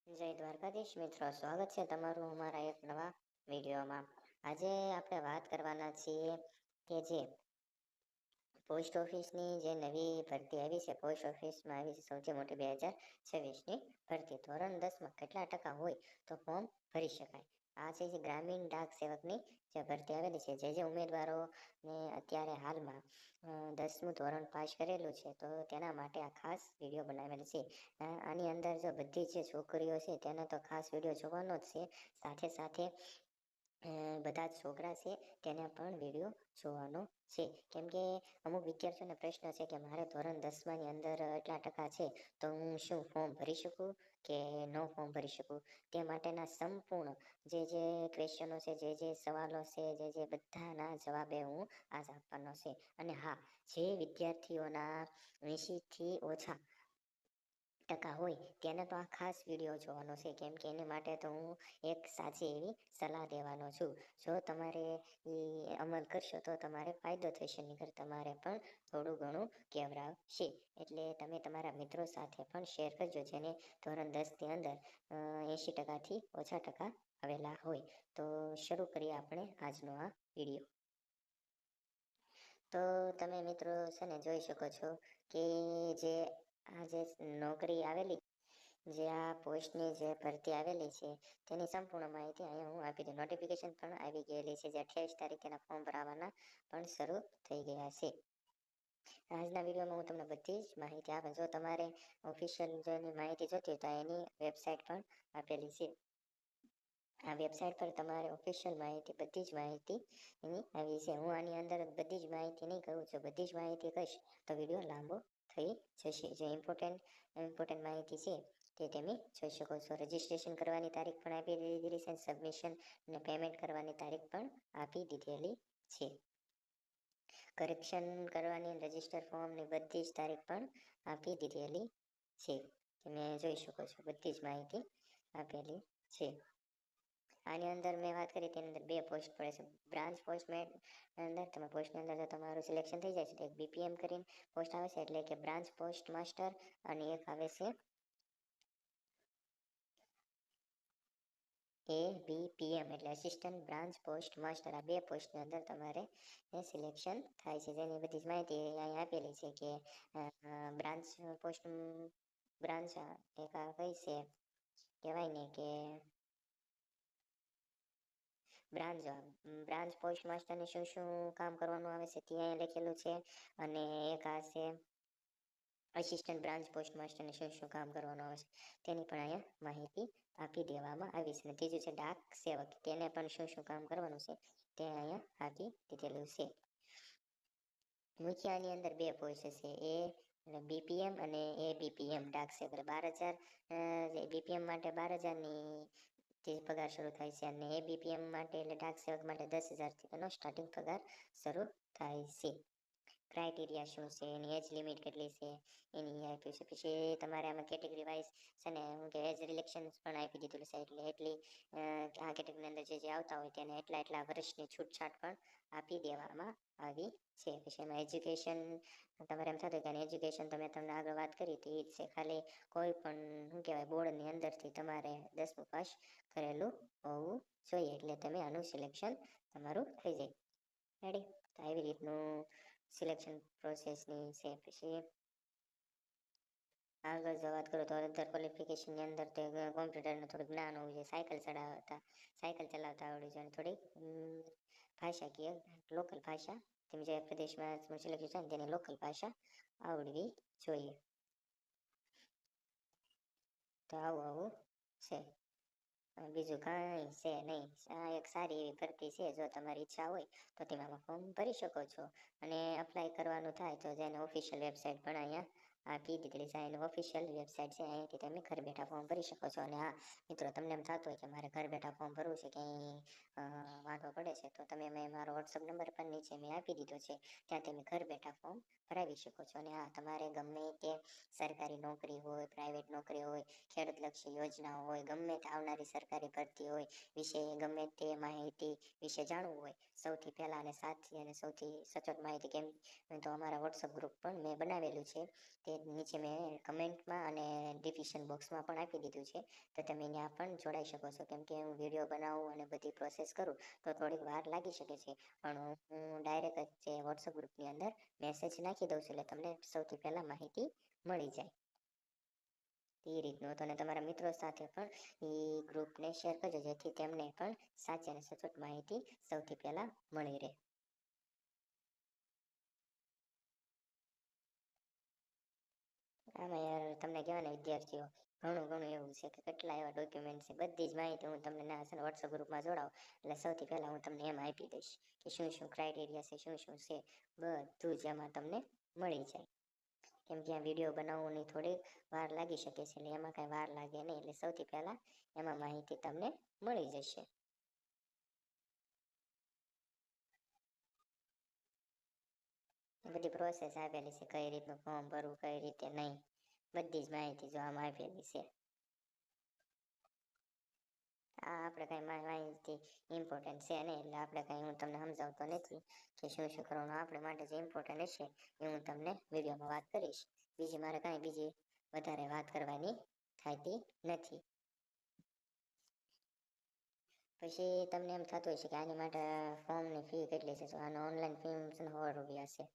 જય દ્વારકાધીશ મિત્રો, સ્વાગત છે તમારું અમારા એક નવા વિડીયોમાં. આજે આપણે વાત કરવાના છીએ કે જે પોસ્ટ ઓફિસની જે નવી ભરતી આવી છે, પોસ્ટ ઓફિસમાં આવી છે સૌથી મોટી 2026ની ભરતી. ધોરણ 10માં કેટલા ટકા હોય તો ફોર્મ ભરી શકાય. આ છે જે ગ્રામીણ ડાક સેવકની જે ભરતી આવેલી છે. જે ઉમેદવારોને અત્યારે હાલમાં 10મું ધોરણ પાસ કરેલું છે તો તેના માટે આ ખાસ વિડીયો બનાવેલ છે. આની અંદર જો બધી જે છોકરીઓ છે તેને તો ખાસ વિડીયો જોવાનો જ છે, સાથે સાથે બધા જ છોકરા છે તેને પણ વિડીયો જોવાનો છે. કેમ કે અમુક વિદ્યાર્થીઓને પ્રશ્ન છે કે મારે ધોરણ 10માની અંદર એટલા ટકા છે તો હું શું ફોર્મ ભરી શકું કે ન ફોર્મ ભરી શકું. તે માટેના સંપૂર્ણ જે ક્વેશ્ચનો છે, જે સવાલો છે, જે બધાના જવાબે હું આજ આપવાનો છે. અને હા, જે વિદ્યાર્થીઓના 80થી ઓછા ટકા હોય તેને તો આ ખાસ વિડીયો જોવાનો છે, કેમ કે એને માટે તો હું એક સાચી એવી સલાહ દેવાનો છું. જો તમારે એ અમલ કરશો તો તમારે ફાયદો થશે, નહીંતર તમારે પણ થોડું ઘણું કેવરાવશે. એટલે તમે તમારા મિત્રો સાથે પણ શેર કરજો જેને ધોરણ 10ની અંદર 80%થી ઓછા ટકા આવેલા હોય. તો શરૂ કરીએ આપણે આજનો આ વિડીયો. તો તમે મિત્રો છે ને જોઈ શકો છો કે જે આ જે નોકરી આવેલી, જે આ પોસ્ટની જે ભરતી આવેલી છે તેની સંપૂર્ણ માહિતી અહીંયા હું આપી દઉં. નોટિફિકેશન પણ આવી ગયેલી છે, જે 28 તારીખેના ફોર્મ ભરાવાના પણ શરૂ થઈ ગયા છે. આજના વિડીયોમાં હું તમને બધી જ માહિતી આપું. જો તમારે ઓફિશિયલ જેની માહિતી જોતી હોય તો એની વેબસાઇટ પણ આપેલી છે. આ વેબસાઇટ પર તમારે ઓફિશિયલ માહિતી, બધી જ માહિતી એની આવી છે. હું આની અંદર બધી જ માહિતી નહીં કહું છું, બધી જ માહિતી કહીશ તો વિડીયો લાંબો થઈ જશે. જે ઇમ્પોર્ટન્ટ માહિતી છે તે તમે જોઈ શકો છો. રજીસ્ટ્રેશન કરવાની તારીખ પણ આપી દીધેલી છે, સબમિશન અને પેમેન્ટ કરવાની તારીખ પણ આપી દીધેલી છે. કરેક્શન કરવાની રજીસ્ટર ફોર્મની બધી જ તારીખ પણ આપી દીધેલી છે. તમે જોઈ શકો છો, બધી જ માહિતી આપેલી છે. આની અંદર મેં વાત કરી તેની અંદર 2 પોસ્ટ પડે છે. બ્રાન્ચ પોસ્ટમેન અંદર તમે પોસ્ટની અંદર જો તમારું સિલેક્શન થઈ જાય છે તો એક BPM કરીને પોસ્ટ આવે છે, એટલે કે બ્રાન્ચ પોસ્ટ માસ્ટર, અને એક આવે છે ABPM એટલે આસિસ્ટન્ટ બ્રાન્ચ પોસ્ટ માસ્ટર. આ 2 પોસ્ટની અંદર તમારે સિલેક્શન થાય છે. જેની બધી જ માહિતી અહીં આપેલી છે કે બ્રાન્ચ પોસ્ટ બ્રાન્ચ એક આ કઈ છે કહેવાય ને કે બ્રાન્ચ પોસ્ટ માસ્ટરને શું શું કામ કરવાનું આવે છે તે અહીં લખેલું છે. અને એક આ છે આસિસ્ટન્ટ બ્રાન્ચ પોસ્ટ માસ્ટરને શું કામ કરવાનું આવે છે તેની પણ અહીંયા માહિતી આપી દેવામાં આવી છે. ત્રીજું છે ડાક સેવક, તેને પણ શું કામ કરવાનું છે તે અહીંયા આપી દીધેલું છે. મુખ્ય આની અંદર 2 પોસ્ટ છે, BPM અને ABPM ડાક સેવક. 12,000 BPM માટે 12,000ની જે પગાર શરૂ થાય છે, અને ABPM માટે એટલે ડાક સેવક માટે 10,000થી તેનો સ્ટાર્ટિંગ પગાર શરૂ થાય છે. ક્રાઇટેરિયા શું છે, એની એજ લિમિટ કેટલી છે એની આપ્યું છે. પછી તમારે આમાં કેટેગરી વાઇઝ છે ને હું કે એજ રિલેક્શન પણ આપી દીધેલું છે, એટલે એટલી આ કેટેગરીની અંદર જે આવતા હોય તેને એટલા વર્ષની છૂટછાટ પણ આપી દેવામાં આવી છે. પછી એમાં એજ્યુકેશન તમારે એમ થતું કે એજ્યુકેશન તો મેં તમને આગળ વાત કરી હતી એ જ છે, ખાલી કોઈ પણ શું કહેવાય બોર્ડની અંદરથી તમારે 10મું પાસ કરેલું હોવું જોઈએ, એટલે તમે આનું સિલેક્શન તમારું થઈ જાય. રેડી? તો આવી રીતનું સિલેક્શન પ્રોસેસની છે. પછી આગળ જો વાત કરું તો અધર ક્વોલિફિકેશનની અંદર તો કોમ્પ્યુટરનું થોડું જ્ઞાન હોવું જોઈએ, સાયકલ ચલાવતા આવડવી જોઈએ, થોડીક ભાષાકીય લોકલ ભાષા તમે જે પ્રદેશમાં સિલેક્ટ છે ને તેની લોકલ ભાષા આવડવી જોઈએ. તો આવું છે. બીજું કાંઈ છે નહીં. આ એક સારી એવી ભરતી છે. જો તમારી ઈચ્છા હોય તો તમે આમાં ફોર્મ ભરી શકો છો. અને અપ્લાય કરવાનું થાય તો જેને ઓફિશિયલ વેબસાઇટ પણ અહીંયા આપી દીધેલી છે. એની ઓફિશિયલ વેબસાઇટ છે, અહીંયાથી તમે ઘર બેઠા ફોર્મ ભરી શકો છો. અને હા મિત્રો, તમને એમ થતું હોય કે મારે ઘર બેઠા ફોર્મ ભરવું છે, કંઈ વાંધો પડે છે, તો તમે મેં મારો WhatsApp નંબર પણ નીચે મેં આપી દીધો છે, ત્યાં તમે ઘર બેઠા ફોર્મ ભરાવી શકો છો. અને હા, તમારે ગમે તે સરકારી નોકરી હોય, પ્રાઇવેટ નોકરી હોય, ખેડૂતલક્ષી યોજનાઓ હોય, ગમે તે આવનારી સરકારી ભરતી હોય વિશે ગમે તે માહિતી વિશે જાણવું હોય, સૌથી પહેલા અને સાચી અને સૌથી સચોટ માહિતી, કેમ તો અમારા WhatsApp ગ્રુપ પણ મેં બનાવેલું છે, તે નીચે મેં કમેન્ટમાં અને ડિસ્ક્રિપ્શન બોક્સમાં પણ આપી દીધું છે, તો તમે ત્યાં પણ જોડાઈ શકો છો. કેમ કે હું વિડીયો બનાવું અને બધી પ્રોસેસ કરું તો થોડીક વાર લાગી શકે છે, પણ હું ડાયરેક્ટ જ જે વોટ્સઅપ ગ્રુપની અંદર મેસેજ નાખી દઉં છું, એટલે તમને સૌથી પહેલાં માહિતી મળી જાય. એ રીતનું તો, અને તમારા મિત્રો સાથે પણ એ ગ્રુપને શેર કરજો, જેથી તેમને પણ સાચી અને સચોટ માહિતી સૌથી પહેલાં મળી રહે. આમાં યાર તમને કહેવાય ને વિદ્યાર્થીઓ, ઘણું ઘણું એવું છે કે કેટલા એવા ડોક્યુમેન્ટ છે, બધી જ માહિતી હું તમને ના છે ને વોટ્સઅપ ગ્રુપમાં જોડાવું એટલે સૌથી પહેલાં હું તમને એમ આપી દઈશ કે શું શું ક્રાઇટેરિયા છે, શું શું છે, બધું જ એમાં તમને મળી જાય. કેમ કે આ વિડીયો બનાવવાની થોડી વાર લાગી શકે છે, એટલે એમાં કાંઈ વાર લાગે નહીં, એટલે સૌથી પહેલાં એમાં માહિતી તમને મળી જશે. બધી પ્રોસેસ આપેલી છે, કઈ રીતનું ફોર્મ ભરવું, કઈ રીતે નહીં, બધી જ માહિતી જો આમાં આપેલી છે. આ આપણે કાંઈ માહિતી ઇમ્પોર્ટન્ટ છે નહીં, એટલે આપણે કાંઈ હું તમને સમજાવતો નથી કે શું શું કરવાનું. આપણે માટે જે ઇમ્પોર્ટન્ટ હશે એ હું તમને વિડીયોમાં વાત કરીશ. બીજી મારે કાંઈ બીજી વધારે વાત કરવાની થતી નથી. પછી તમને એમ થતું હશે કે આની માટે ફોર્મની ફી કેટલી છે, તો આનો ઓનલાઈન ફી ₹100 છે.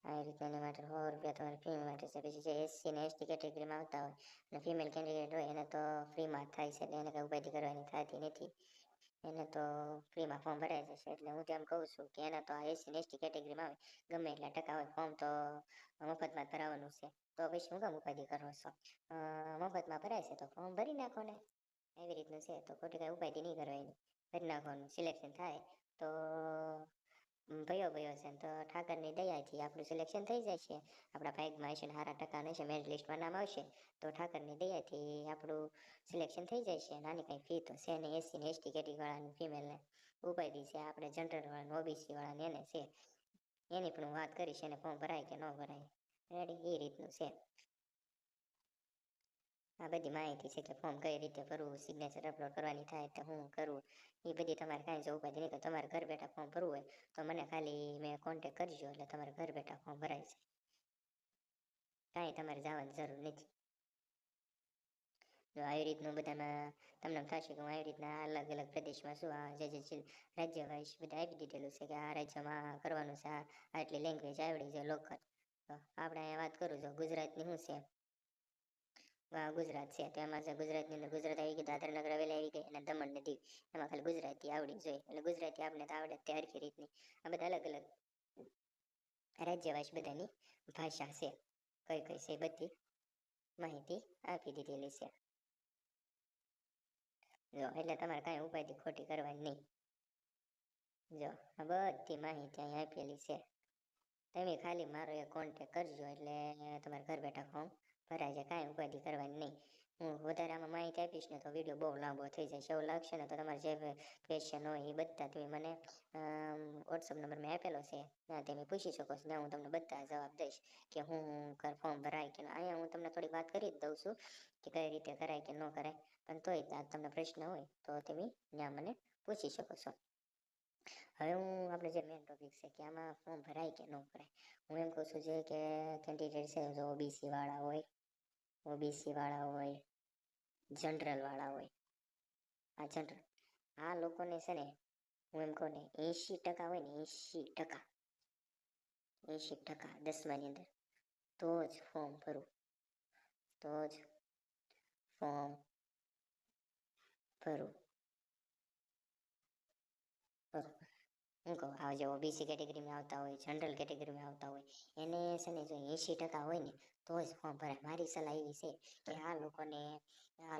આ રીતે એની માટે ₹100 તમારે ફી માટે છે. પછી જે એસસી ને એસટી કેટેગરીમાં આવતા હોય અને ફિમેલ કેન્ડિડેટ હોય એને તો ફ્રીમાં જ થાય છે, એટલે એને કંઈ ઉપાધિ કરવાની થતી નથી. એને તો ફ્રીમાં ફોર્મ ભરાઈ જશે. એટલે હું તો એમ કહું છું કે એને તો આ એસસી ને એસટી કેટેગરીમાં આવે ગમે એટલા ટકા હોય, ફોર્મ તો મફતમાં જ ભરાવાનું છે, તો પછી હું કામ ઉપાધિ કરો છો. મફતમાં ભરાય છે તો ફોર્મ ભરી નાખો ને, એવી રીતનું છે. તો ખોટી કાંઈ ઉપાધિ નહીં કરવાની, ભરી નાખવાનું. સિલેક્શન થાય તો ભયો ભયો છે, તો ઠાકરની દયાથી આપણું સિલેક્શન થઈ જાય છે. આપણા ભાગમાં હશે ને સારા ટકા હશે, મેરિટ લિસ્ટમાં નામ આવશે તો ઠાકરની દયાથી આપણું સિલેક્શન થઈ જાય છે. નાની કાંઈ ફી તો છે નહીં, એસસી ને એસટી કેટેગરીવાળાને ફિમેલને ઉપાધિ છે, આપણે જનરલ વાળાને ઓબીસી વાળાને એને છે. એની પણ હું વાત કરીશ, એને ફોર્મ ભરાય કે ન ભરાય, રેડી એ રીતનું છે. આ બધી માહિતી છે કે ફોર્મ કઈ રીતે ભરવું, સિગ્નેચર અપલોડ કરવાની થાય તો હું કરવું, એ બધી તમારે કાંઈ જ ઉપાધિ નહીં. તમારે ઘર બેઠા ફોર્મ ભરવું હોય તો મને ખાલી મેં કોન્ટેક કરજો, એટલે તમારે ઘર બેઠા ફોર્મ ભરાય છે. કાંઈ તમારે જવાની જરૂર નથી. જો આવી રીતનું બધામાં તમને થશે કે હું આવી રીતના અલગ અલગ પ્રદેશમાં શું આ જે રાજ્ય વાઇઝ બધા આપી દીધેલું છે કે આ રાજ્યમાં કરવાનું છે, આટલી લેંગ્વેજ આવડી છે લોકલ. તો આપણે અહીંયા વાત કરું છું ગુજરાતની શું છે, ગુજરાત છે તો એમાં છે ગુજરાતની અંદર ગુજરાત આવી ગઈ, દાદરા નગર હવેલી આવી ગઈ અને દમણ ને દીવ, એમાં ખાલી ગુજરાતી આવડી જોઈએ. એટલે ગુજરાતી આપણે તો આવડે તે હરખી રીતની. આ બધા અલગ અલગ રાજ્ય વાઇઝ બધાની ભાષા છે, કઈ કઈ છે બધી માહિતી આપી દીધેલી છે. જો એટલે તમારે કાંઈ ઉપાધિ ખોટી કરવાની નહીં. જો આ બધી માહિતી અહીં આપેલી છે, તમે ખાલી મારો એક કોન્ટેક કરજો એટલે તમારે ઘર બેઠા ફોર્મ ભરાઈ જાય, કાંઈ ઉપાધિ કરવાની નહીં. હું વધારે આમાં માહિતી આપીશ ને તો વિડીયો બહુ લાંબો થઈ જાય છે. એવું લાગશે ને તો તમારે જે ક્વેશ્ચન હોય એ બધા તમે મને વોટ્સઅપ નંબર મેં આપેલો છે, ત્યાં તમે પૂછી શકો છો, ત્યાં હું તમને બધા જવાબ દઈશ કે હું ફોર્મ ભરાય કે અહીંયા હું તમને થોડીક વાત કરી જ દઉં છું કે કઈ રીતે કરાય કે ન કરાય, પણ તોય તમને પ્રશ્ન હોય તો તમે ત્યાં મને પૂછી શકો છો. હવે હું આપણે જે મેઇન ટોપિક છે કે આમાં ફોર્મ ભરાય કે ન ભરાય, હું એમ કહું છું જે કે કેન્ડિડેટ છે, જો ઓબીસી વાળા હોય, જનરલ વાળા હોય, આ જનરલ આ લોકોને છે ને હું એમ કહું ને 80% હોય ને 80% 10માની અંદર તો જ ફોર્મ ભરવું, તો જ ફોર્મ ભરવું. બરોબર. હું કહું આ જે ઓબીસી કેટેગરીમાં આવતા હોય, જનરલ કેટેગરીમાં આવતા હોય, એને છે ને જો 80% હોય ને તો જ ફોર્મ ભરાય. મારી સલાહ એવી છે કે આ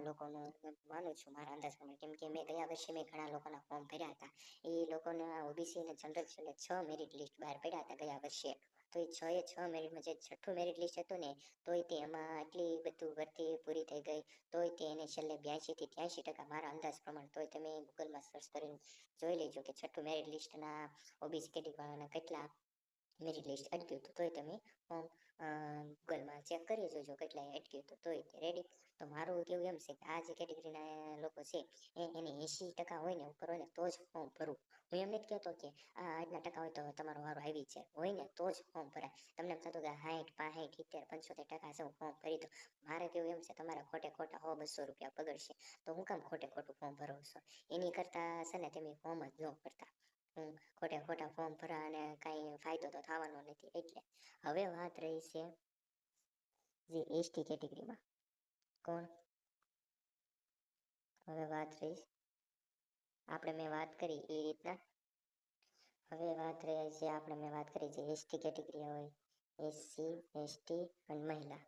લોકોનું માનું છું મારા અંદાજ પ્રમાણે, કેમ કે મેં ગયા વર્ષે મેં ઘણા લોકોના ફોર્મ ભર્યા હતા. એ લોકોને ઓબીસી અને જનરલ છેલ્લે 6 મેરિટ લિસ્ટ બહાર પડ્યા હતા ગયા વર્ષે, તો એ 6 મેરિટમાં જે 6ઠું મેરિટ લિસ્ટ હતું ને તોય તે એમાં આટલી બધું ભરતી પૂરી થઈ ગઈ તોય તે એને છેલ્લે 82 થી 83% મારા અંદાજ પ્રમાણે, તોય તમે ગૂગલમાં સર્ચ કરીને જોઈ લેજો કે 6ઠું મેરિટ લિસ્ટના ઓબીસી કેટેગરીવાળાના કેટલા મેરિટ લિસ્ટ અટક્યું હતું તોય તમે ફોર્મ ગૂગલમાં ચેક કરી જોજો કેટલાય અટક્યું હતું તોય રેડી. તો મારું કેવું એમ છે કે આ જે કેટેગરીના લોકો છે એને 80% હોય ને ઉપર હોય ને તો જ ફોર્મ ભરવું. હું એમ નથી કહેતો કે આ આટલા ટકા હોય તો તમારો વારો આવી જાય, હોય ને તો જ ફોર્મ ભરાય. તમને એમ થતું કે 60, 65, 70, 75% છે હું ફોર્મ ભરી દઉં. મારે કેવું એમ છે તમારા ખોટે ખોટા 100-200 રૂપિયા બગડશે તો હું કામ ખોટે ખોટું ફોર્મ ભરો છો. એની કરતા છે ને તમે ફોર્મ જ ન ભરતા. ખોટે ખોટા ફોર્મ ભરા અને કાંઈ ફાયદો તો થવાનો નથી. એટલે હવે વાત રહી છે જે એસટી કેટેગરીમાં. કોણ હવે વાત રહી આપણે મેં વાત કરી એ રીતના. હવે વાત રહી છે આપણે મેં વાત કરી જે એસટી કેટેગરી હોય, એસસી, એસટી અને મહિલા.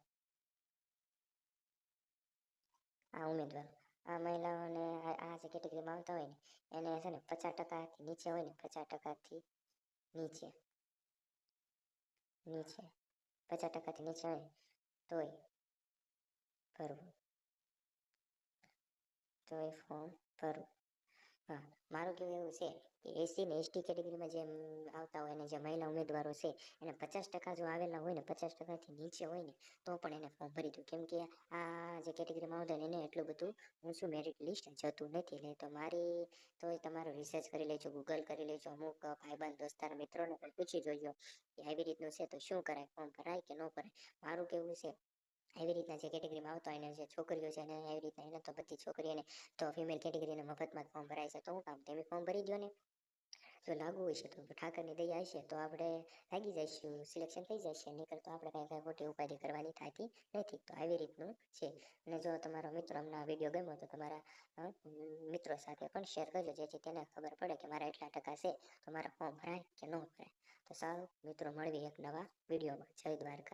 આ ઉમેદવાર આ મહિલાઓને આ જે કેટેગરીમાં આવતા હોય ને એને છે ને 50%થી નીચે હોય ને 50%થી નીચે નીચે 50%થી નીચે હોય તોય ભરવું, તોય ફોર્મ ભરવું. હા, મારું કેવું એવું છે કે એસસી ને એસટી કેટેગરીમાં જે આવતા હોય અને જે મહિલા ઉમેદવારો છે એને 50% જો આવેલા હોય ને 50%થી નીચે હોય ને તો પણ એને ફોર્મ ભરી દઉં. કેમ કે આ જે કેટેગરીમાં આવતા હોય એને એટલું બધું ઊંચું મેરિટ લિસ્ટ જતું નથી. એટલે તો મારી તોય તમારો રિસર્ચ કરી લેજો, ગૂગલ કરી લેજો, અમુક ભાઈબંધ દોસ્તાર મિત્રોને પણ પૂછી જોજો કે આવી રીતનું છે તો શું કરાય, ફોર્મ ભરાય કે ન ભરાય. મારું કેવું છે એવી રીતના જે કેટેગરીમાં આવતા હોય ને જે છોકરીઓ છે ને એવી રીતના એને તો બધી છોકરીઓને તો ફિમેલ કેટેગરીને મફતમાં જ ફોર્મ ભરાય છે તો હું કામ તમે ફોર્મ ભરી દો ને. જો લાગુ હોય છે તો ઠાકરની દયા હશે તો આપણે લાગી જઈશું, સિલેક્શન થઈ જશે. નહીંતર તો આપણે કાંઈ ખોટી ઉપાધિ કરવાની થતી નથી. તો આવી રીતનું છે. અને જો તમારો મિત્ર અમને આ વિડીયો ગમ્યો તો તમારા મિત્રો સાથે પણ શેર કરજો જેથી તેને ખબર પડે કે મારા એટલા ટકા છે તો મારા ફોર્મ ભરાય કે ન ભરાય. તો સારું મિત્રો, મળવી એક નવા વિડીયોમાં. જય દ્વારકા.